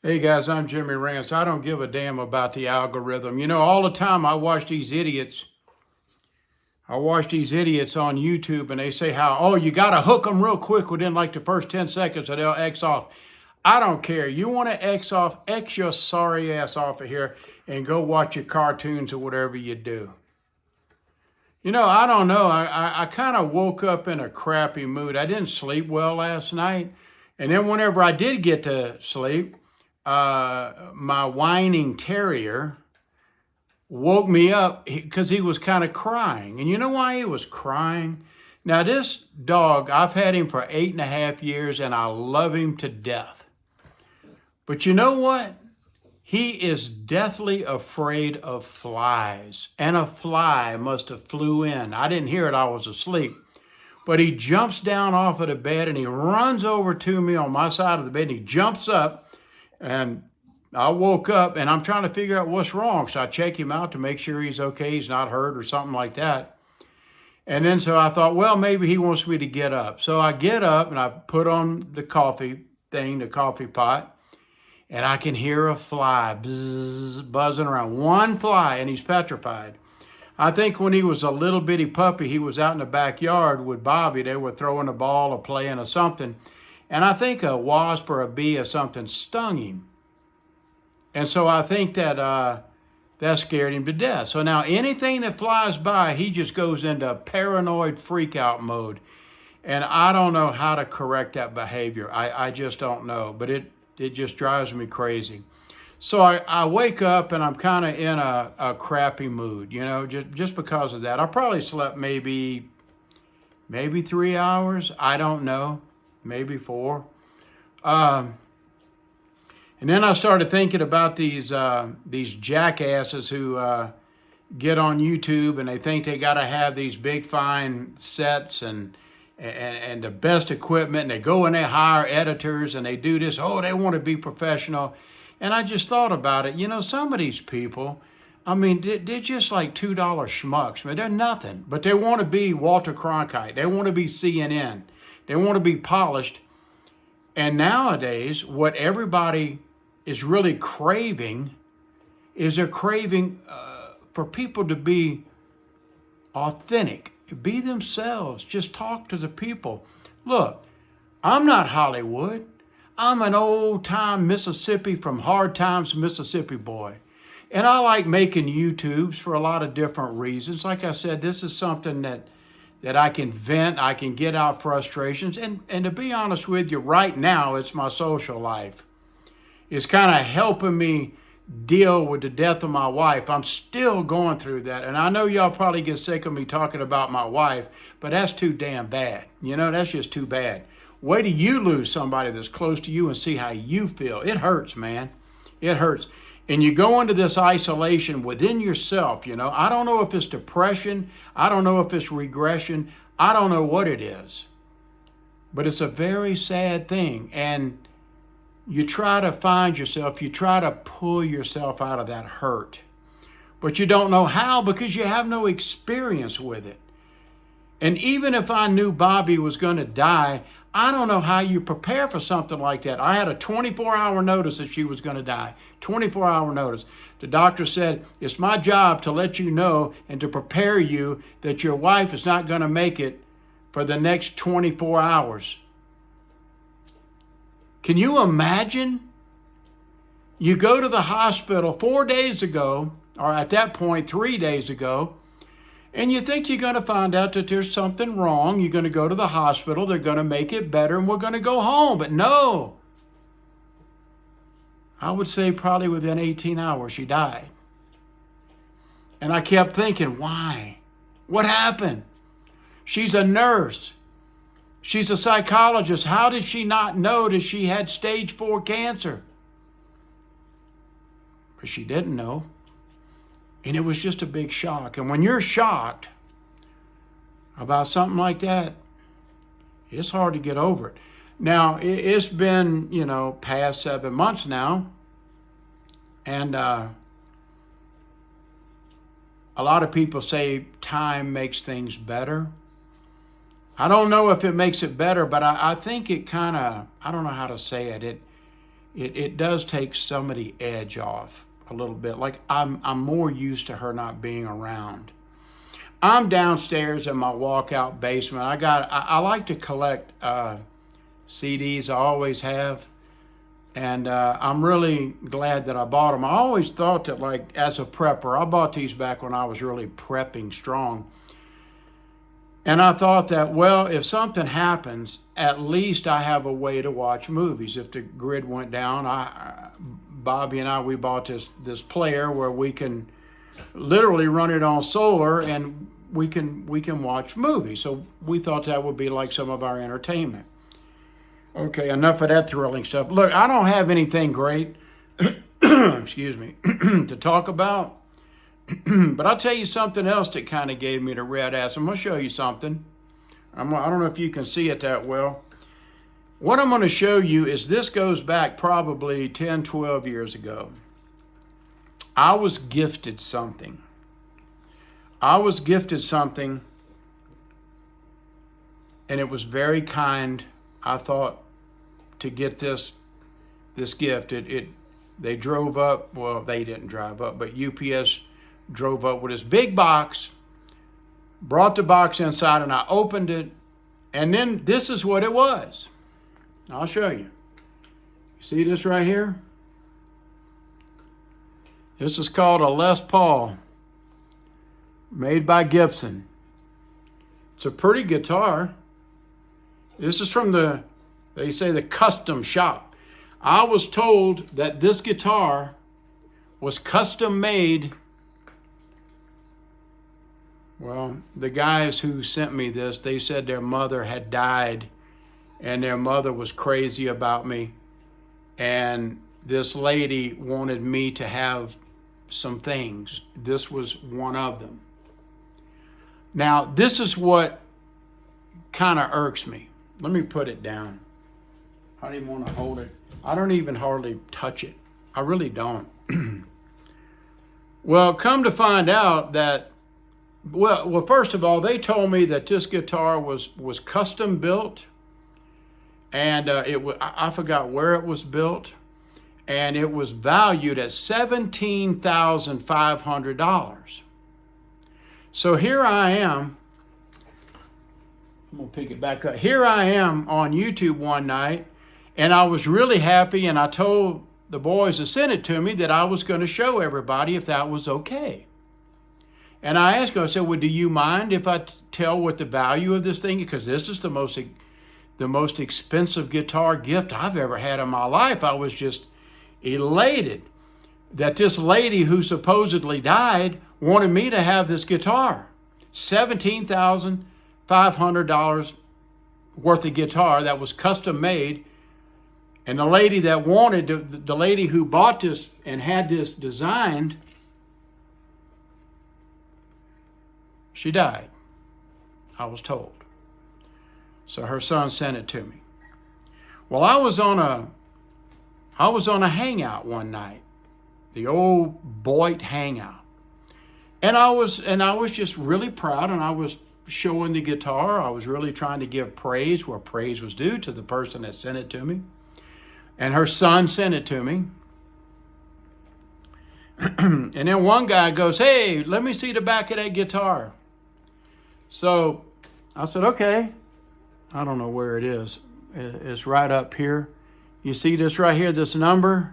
Hey guys, I'm Jimmy Rance. I don't give a damn about the algorithm. All the time I watch these idiots. I watch these idiots on YouTube and they say how, you got to hook them real quick within like the first 10 seconds or they'll X off. I don't care. You want to X off, X your sorry ass off of here and go watch your cartoons or whatever you do. I don't know. I kind of woke up in a crappy mood. I didn't sleep well last night. And then whenever I did get to sleep, my whining terrier woke me up because he was kind of crying. And you know why he was crying? Now, this dog, I've had him for 8.5 years and I love him to death. But you know what? He is deathly afraid of flies. And a fly must have flew in. I didn't hear it, I was asleep. But he jumps down off of the bed and he runs over to me on my side of the bed and he jumps up. And I woke up and I'm trying to figure out what's wrong. So I check him out to make sure he's okay, he's not hurt or something like that. And then so I thought, well, maybe he wants me to get up. So I get up and I put on the coffee thing, the coffee pot, and I can hear a fly buzzing around. One fly, and he's petrified. I think when he was a little bitty puppy, he was out in the backyard with Bobby. They were throwing a ball or playing or something. And I think a wasp or a bee or something stung him. And so I think that scared him to death. So now anything that flies by, he just goes into paranoid freak out mode. And I don't know how to correct that behavior. I just don't know. But it just drives me crazy. So I wake up and I'm kind of in a crappy mood, just because of that. I probably slept maybe 3 hours. I don't know. Maybe 4. And then I started thinking about these jackasses who get on YouTube and they think they got to have these big fine sets and the best equipment, and they go and they hire editors and they do this. Oh, they want to be professional. And I just thought about it. Some of these people, I mean, they're just like $2 schmucks. I mean, they're nothing, but they want to be Walter Cronkite. They want to be CNN. They want to be polished. And nowadays, what everybody is really craving is they're craving for people to be authentic, be themselves, just talk to the people. Look, I'm not Hollywood. I'm an old-time Mississippi from Hard Times, Mississippi boy. And I like making YouTubes for a lot of different reasons. Like I said, this is something that I can vent, I can get out frustrations. And to be honest with you, right now, it's my social life. It's kind of helping me deal with the death of my wife. I'm still going through that. And I know y'all probably get sick of me talking about my wife, but that's too damn bad. That's just too bad. Wait till you lose somebody that's close to you and see how you feel. It hurts, man. It hurts. And you go into this isolation within yourself, I don't know if it's depression. I don't know if it's regression. I don't know what it is. But it's a very sad thing. And you try to find yourself. You try to pull yourself out of that hurt. But you don't know how because you have no experience with it. And even if I knew Bobby was going to die, I don't know how you prepare for something like that. I had a 24-hour notice that she was going to die. 24-hour notice. The doctor said, it's my job to let you know and to prepare you that your wife is not going to make it for the next 24 hours. Can you imagine? You go to the hospital 4 days ago, or at that point, 3 days ago, and you think you're going to find out that there's something wrong. You're going to go to the hospital. They're going to make it better, and we're going to go home. But no. I would say probably within 18 hours, she died. And I kept thinking, why? What happened? She's a nurse. She's a psychologist. How did she not know that she had stage 4 cancer? But she didn't know. And it was just a big shock. And when you're shocked about something like that, it's hard to get over it. Now, it's been, past 7 months now. And a lot of people say time makes things better. I don't know if it makes it better, but I think it kind of, I don't know how to say it. it does take some of the edge off a little bit. Like I'm more used to her not being around. I'm downstairs in my walkout basement. I like to collect CDs. I always have. And I'm really glad that I bought them. I always thought that, like, as a prepper, I bought these back when I was really prepping strong. And I thought that, well, if something happens, at least I have a way to watch movies. If the grid went down, Bobby and I, we bought this player where we can literally run it on solar and we can watch movies. So we thought that would be like some of our entertainment. Okay, enough of that thrilling stuff. Look, I don't have anything great, excuse me, to talk about. But I'll tell you something else that kind of gave me the red ass. I'm going to show you something. I don't know if you can see it that well. What I'm going to show you is this goes back probably 10, 12 years ago. I was gifted something. And it was very kind, I thought, to get this gift. They drove up, well, they didn't drive up, but UPS drove up with this big box, brought the box inside, and I opened it, and then this is what it was. I'll show you. You see this right here? This is called a Les Paul, made by Gibson. It's a pretty guitar. This is from they say the custom shop. I was told that this guitar was custom made. Well, the guys who sent me this, they said their mother had died and their mother was crazy about me. And this lady wanted me to have some things. This was one of them. Now, this is what kind of irks me. Let me put it down. I don't even want to hold it. I don't even hardly touch it. I really don't. Well, come to find out that, well, first of all, they told me that this guitar was custom built, and I forgot where it was built, and it was valued at $17,500. So here I am. I'm going to pick it back up. Here I am on YouTube one night, and I was really happy, and I told the boys that sent it to me that I was going to show everybody if that was okay. And I asked them, I said, well, do you mind if I tell what the value of this thing is? Because this is the most expensive guitar gift I've ever had in my life. I was just elated that this lady who supposedly died wanted me to have this guitar. $17,500 worth of guitar that was custom made. And the lady that wanted, the lady who bought this and had this designed, she died, I was told. So her son sent it to me. Well, I was on a hangout one night, the old Boyd hangout. And I was just really proud, and I was showing the guitar. I was really trying to give praise where praise was due to the person that sent it to me. And her son sent it to me. And then one guy goes, hey, let me see the back of that guitar. So I said, okay. I don't know where it is. It's right up here. You see this right here, this number?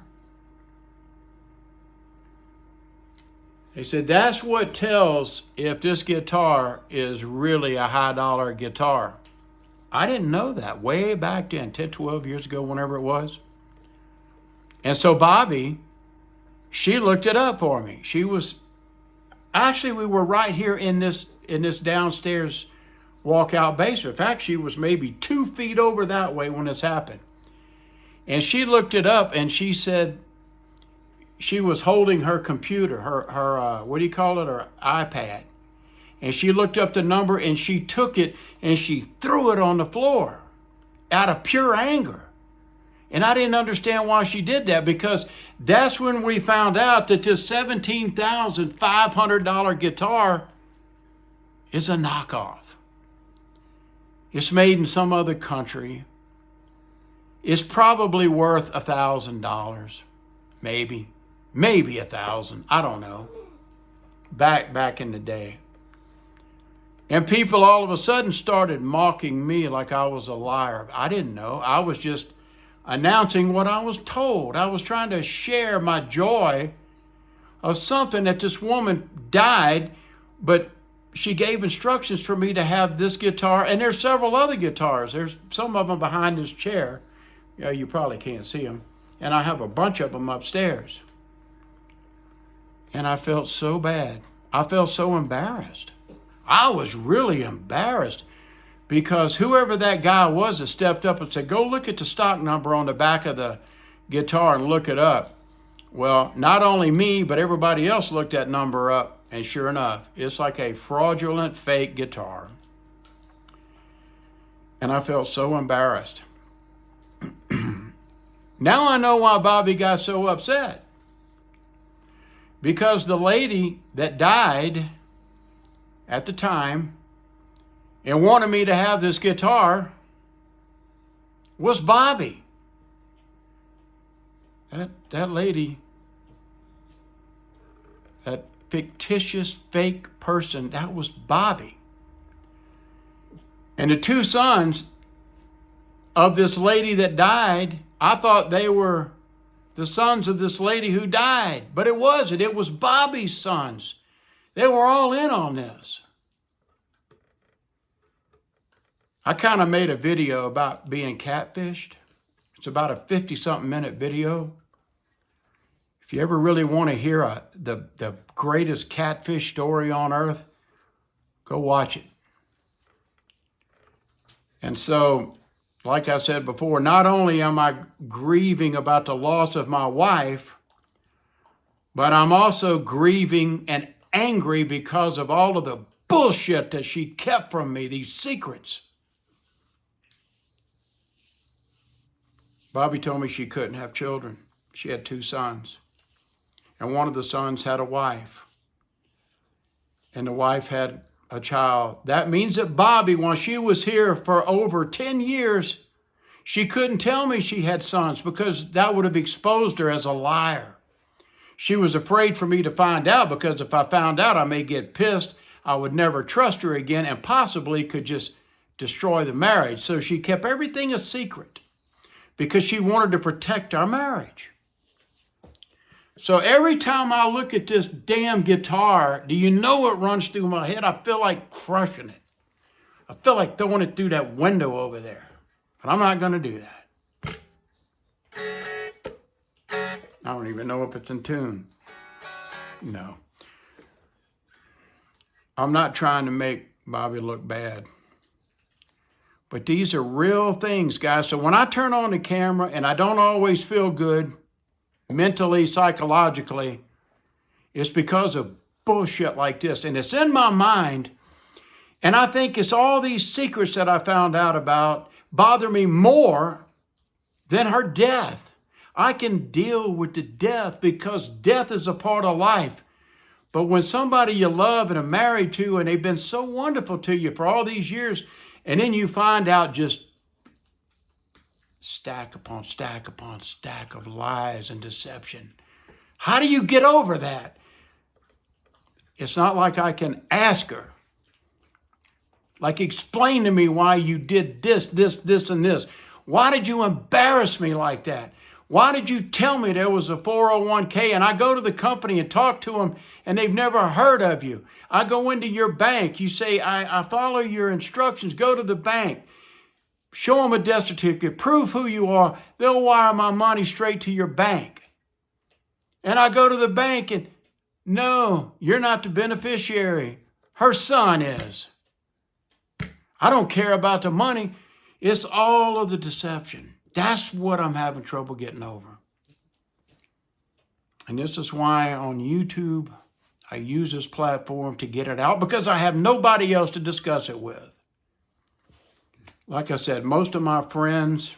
He said, that's what tells if this guitar is really a high dollar guitar. I didn't know that way back then, 10, 12 years ago, whenever it was. And so Bobby, she looked it up for me. We were right here in this downstairs walkout basement. In fact, she was maybe 2 feet over that way when this happened. And she looked it up, and she said she was holding her computer, her what do you call it, her iPad. And she looked up the number, and she took it, and she threw it on the floor out of pure anger. And I didn't understand why she did that, because that's when we found out that this $17,500 guitar is a knockoff. It's made in some other country. It's probably worth $1,000, maybe 1,000. I don't know. Back in the day. And people all of a sudden started mocking me like I was a liar. I didn't know. I was just announcing what I was told. I was trying to share my joy of something that this woman died, but she gave instructions for me to have this guitar, and there's several other guitars. There's some of them behind this chair. Yeah, you probably can't see them. And I have a bunch of them upstairs. And I felt so bad. I felt so embarrassed. I was really embarrassed because whoever that guy was that stepped up and said, go look at the stock number on the back of the guitar and look it up. Well, not only me, but everybody else looked that number up. And sure enough, it's like a fraudulent fake guitar. And I felt so embarrassed. Now I know why Bobby got so upset. Because the lady that died at the time and wanted me to have this guitar was Bobby. That lady, that fictitious fake person, that was Bobby. And the two sons of this lady that died, I thought they were the sons of this lady who died, but it wasn't. It was Bobby's sons. They were all in on this. I kind of made a video about being catfished. It's about a 50-something minute video. If you ever really want to hear the greatest catfish story on earth, go watch it. And so, like I said before, not only am I grieving about the loss of my wife, but I'm also grieving and angry because of all of the bullshit that she kept from me, these secrets. Bobby told me she couldn't have children. She had 2 sons. And one of the sons had a wife. And the wife had a child. That means that Bobby, while she was here for over 10 years, she couldn't tell me she had sons because that would have exposed her as a liar. She was afraid for me to find out because if I found out, I may get pissed. I would never trust her again and possibly could just destroy the marriage. So she kept everything a secret because she wanted to protect our marriage. So every time I look at this damn guitar, do you know what runs through my head? I feel like crushing it. I feel like throwing it through that window over there. But I'm not going to do that. I don't even know if it's in tune. No. I'm not trying to make Bobby look bad. But these are real things, guys. So when I turn on the camera and I don't always feel good, mentally, psychologically, it's because of bullshit like this. And it's in my mind. And I think it's all these secrets that I found out about bother me more than her death. I can deal with the death because death is a part of life. But when somebody you love and are married to and they've been so wonderful to you for all these years, and then you find out just stack upon stack upon stack of lies and deception. How do you get over that? It's not like I can ask her. Like, explain to me why you did this, and this. Why did you embarrass me like that? Why did you tell me there was a 401k? And I go to the company and talk to them and they've never heard of you. I go into your bank. You say, I follow your instructions. Go to the bank. Show them a death certificate. Prove who you are. They'll wire my money straight to your bank. And I go to the bank and, no, you're not the beneficiary. Her son is. I don't care about the money. It's all of the deception. That's what I'm having trouble getting over. And this is why on YouTube, I use this platform to get it out because I have nobody else to discuss it with. Like I said, most of my friends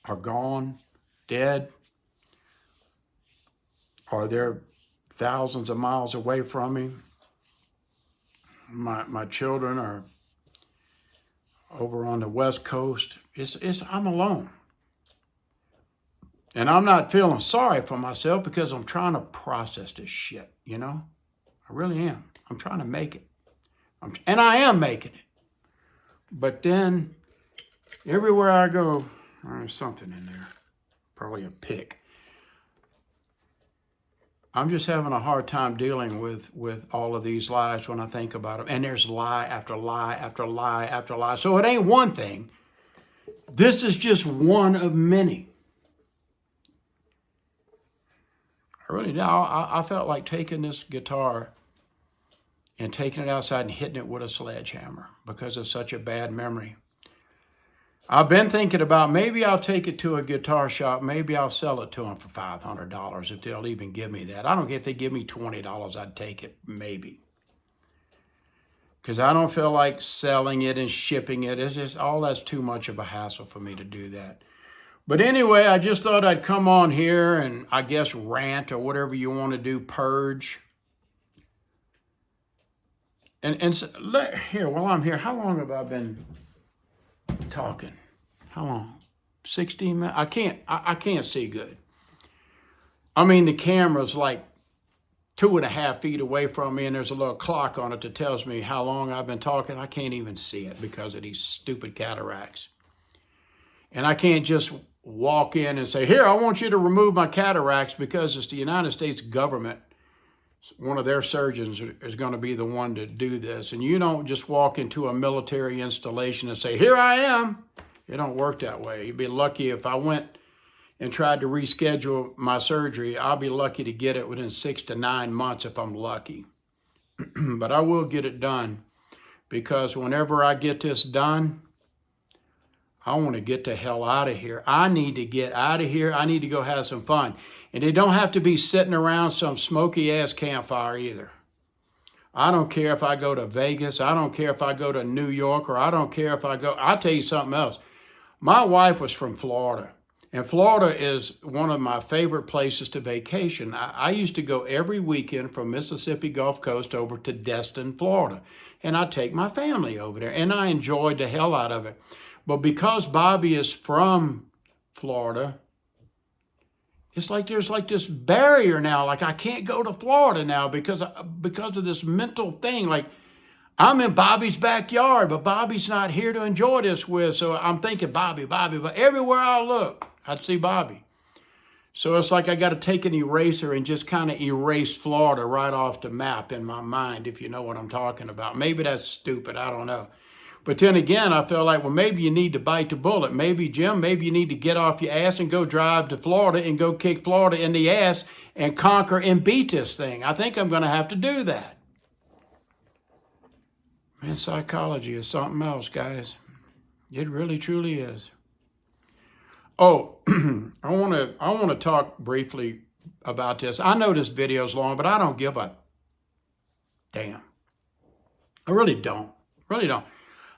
are gone, dead, or they're thousands of miles away from me. My children are over on the West Coast. I'm alone. And I'm not feeling sorry for myself because I'm trying to process this shit, you know? I really am. I'm trying to make it. And I am making it. But then, everywhere I go, there's something in there. Probably a pick. I'm just having a hard time dealing with all of these lies when I think about them. And there's lie after lie after lie after lie. So it ain't one thing. This is just one of many. I felt like taking this guitar and taking it outside and hitting it with a sledgehammer because of such a bad memory. I've been thinking about maybe I'll take it to a guitar shop. Maybe I'll sell it to them for $500 if they'll even give me that. I don't care if they give me $20, I'd take it, maybe. Because I don't feel like selling it and shipping it. It's just all that's too much of a hassle for me to do that. But anyway, I just thought I'd come on here and I guess rant or whatever you want to do, purge. And so, here, while I'm here, how long have I been talking? How long? 16 minutes? I can't see good. I mean, the camera's like 2.5 feet away from me and there's a little clock on it that tells me how long I've been talking. I can't even see it because of these stupid cataracts. And I can't just walk in and say, here, I want you to remove my cataracts because it's the United States government. One of their surgeons is going to be the one to do this. And you don't just walk into a military installation and say, here I am. It don't work that way. You'd be lucky if I went and tried to reschedule my surgery. I'll be lucky to get it within 6 to 9 months if I'm lucky. But I will get it done because whenever I get this done, I want to get the hell out of here. I need to get out of here. I need to go have some fun. And it don't have to be sitting around some smoky-ass campfire either. I don't care if I go to Vegas. I don't care if I go to New York, or I don't care if I go... I'll tell you something else. My wife was from Florida. And Florida is one of my favorite places to vacation. I used to go every weekend from Mississippi Gulf Coast over to Destin, Florida. And I'd take my family over there. And I enjoyed the hell out of it. But because Bobby is from Florida, it's like there's like this barrier now. Like I can't go to Florida now because of this mental thing. Like I'm in Bobby's backyard, but Bobby's not here to enjoy this with. So I'm thinking Bobby. But everywhere I look, I'd see Bobby. So it's like I got to take an eraser and just kind of erase Florida right off the map in my mind, if you know what I'm talking about. Maybe that's stupid. I don't know. But then again, I feel like, well, maybe you need to bite the bullet. Maybe, Jim, maybe you need to get off your ass and go drive to Florida and go kick Florida in the ass and conquer and beat this thing. I think I'm going to have to do that. Man, psychology is something else, guys. It really, truly is. Oh, I want to talk briefly about this. I know this video's long, but I don't give a damn. I really don't. Really don't.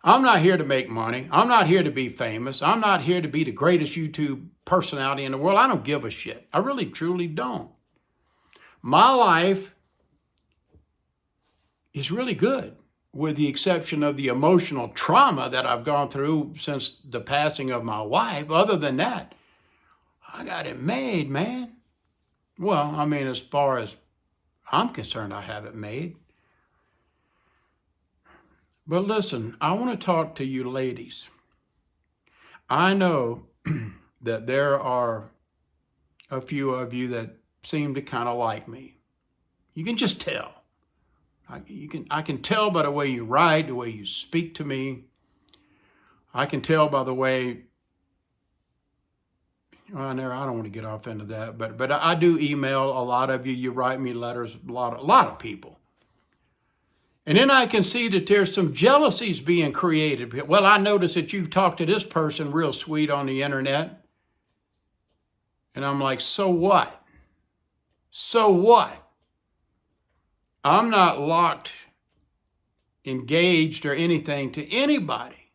I'm not here to make money. I'm not here to be famous. I'm not here to be the greatest YouTube personality in the world. I don't give a shit. I really, truly don't. My life is really good, with the exception of the emotional trauma that I've gone through since the passing of my wife. Other than that, I got it made, man. Well, I mean, as far as I'm concerned, I have it made. But listen, I want to talk to you ladies. I know that there are a few of you that seem to kind of like me. You can just tell. I can tell by the way you write, the way you speak to me. I can tell by the way, well, I don't want to get off into that, but I do email a lot of you. You write me letters, a lot of people. And then I can see that there's some jealousies being created. Well, I noticed that you've talked to this person real sweet on the internet. And I'm like, so what? So what? I'm not locked, engaged, or anything to anybody.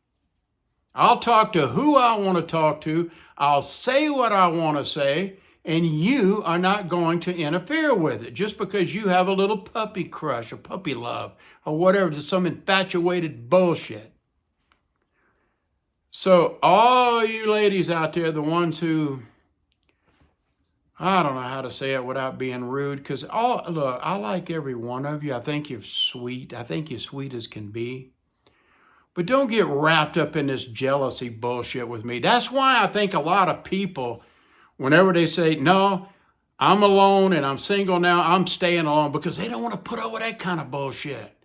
I'll talk to who I want to talk to. I'll say what I want to say. And you are not going to interfere with it just because you have a little puppy crush or puppy love or whatever, some infatuated bullshit. So all you ladies out there, the ones who, I don't know how to say it without being rude, because look, I like every one of you. I think you're sweet. I think you're sweet as can be. But don't get wrapped up in this jealousy bullshit with me. That's why I think a lot of people, whenever they say, no, I'm alone and I'm single now, I'm staying alone, because they don't want to put up with that kind of bullshit.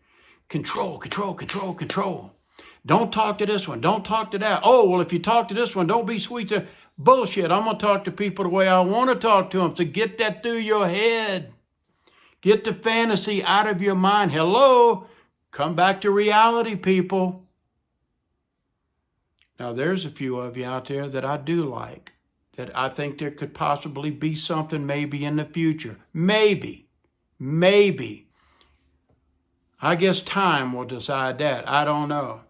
Control, control, control, control. Don't talk to this one. Don't talk to that. Oh, well, if you talk to this one, don't be sweet to... Bullshit. I'm going to talk to people the way I want to talk to them. So get that through your head. Get the fantasy out of your mind. Hello? Come back to reality, people. Now, there's a few of you out there that I do like, that I think there could possibly be something maybe in the future. Maybe. Maybe. I guess time will decide that. I don't know.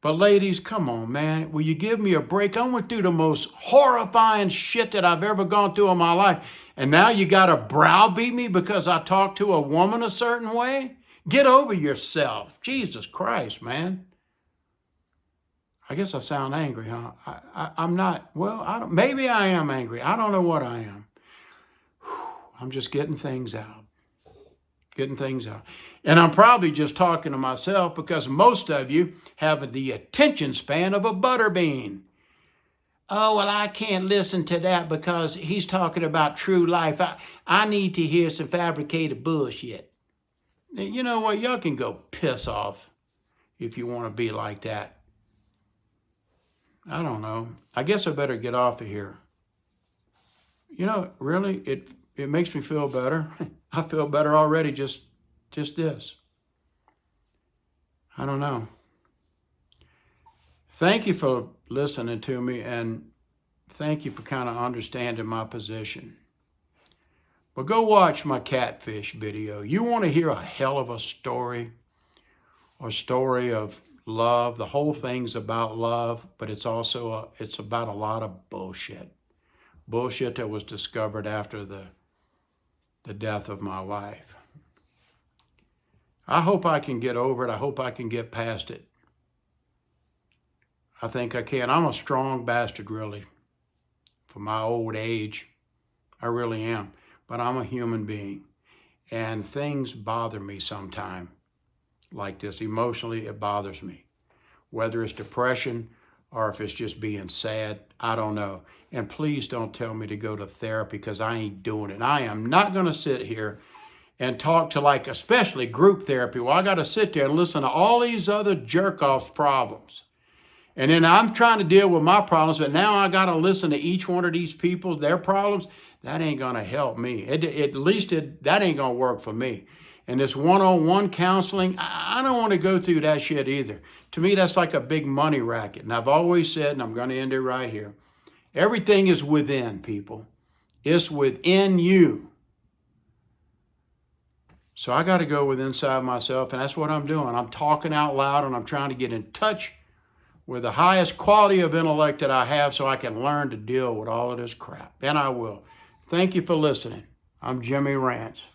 But ladies, come on, man. Will you give me a break? I went through the most horrifying shit that I've ever gone through in my life. And now you got to browbeat me because I talk to a woman a certain way? Get over yourself. Jesus Christ, man. I guess I sound angry, huh? I'm not. Well, maybe I am angry. I don't know what I am. I'm just getting things out. Getting things out. And I'm probably just talking to myself because most of you have the attention span of a butterbean. Oh, well, I can't listen to that because he's talking about true life. I need to hear some fabricated bullshit. You know what? Y'all can go piss off if you want to be like that. I don't know. I guess I better get off of here. You know, really, it makes me feel better. I feel better already just this. I don't know. Thank you for listening to me, and thank you for kind of understanding my position. But go watch my catfish video. You want to hear a hell of a story of love. The whole thing's about love, but it's also it's about a lot of bullshit. Bullshit that was discovered after the death of my wife. I hope I can get over it. I hope I can get past it. I think I can. I'm a strong bastard, really, for my old age. I really am. But I'm a human being. And things bother me sometimes like this. Emotionally, it bothers me. Whether it's depression or if it's just being sad, I don't know. And please don't tell me to go to therapy because I ain't doing it. I am not going to sit here and talk to, like, especially group therapy. Well, I got to sit there and listen to all these other jerk-offs' problems. And then I'm trying to deal with my problems, but now I got to listen to each one of these people, their problems. That ain't going to help me. At least that ain't going to work for me. And this one-on-one counseling, I don't want to go through that shit either. To me, that's like a big money racket. And I've always said, and I'm going to end it right here, everything is within, people. It's within you. So I got to go with inside myself, and that's what I'm doing. I'm talking out loud, and I'm trying to get in touch with the highest quality of intellect that I have so I can learn to deal with all of this crap. And I will. Thank you for listening. I'm Jimmy Rants.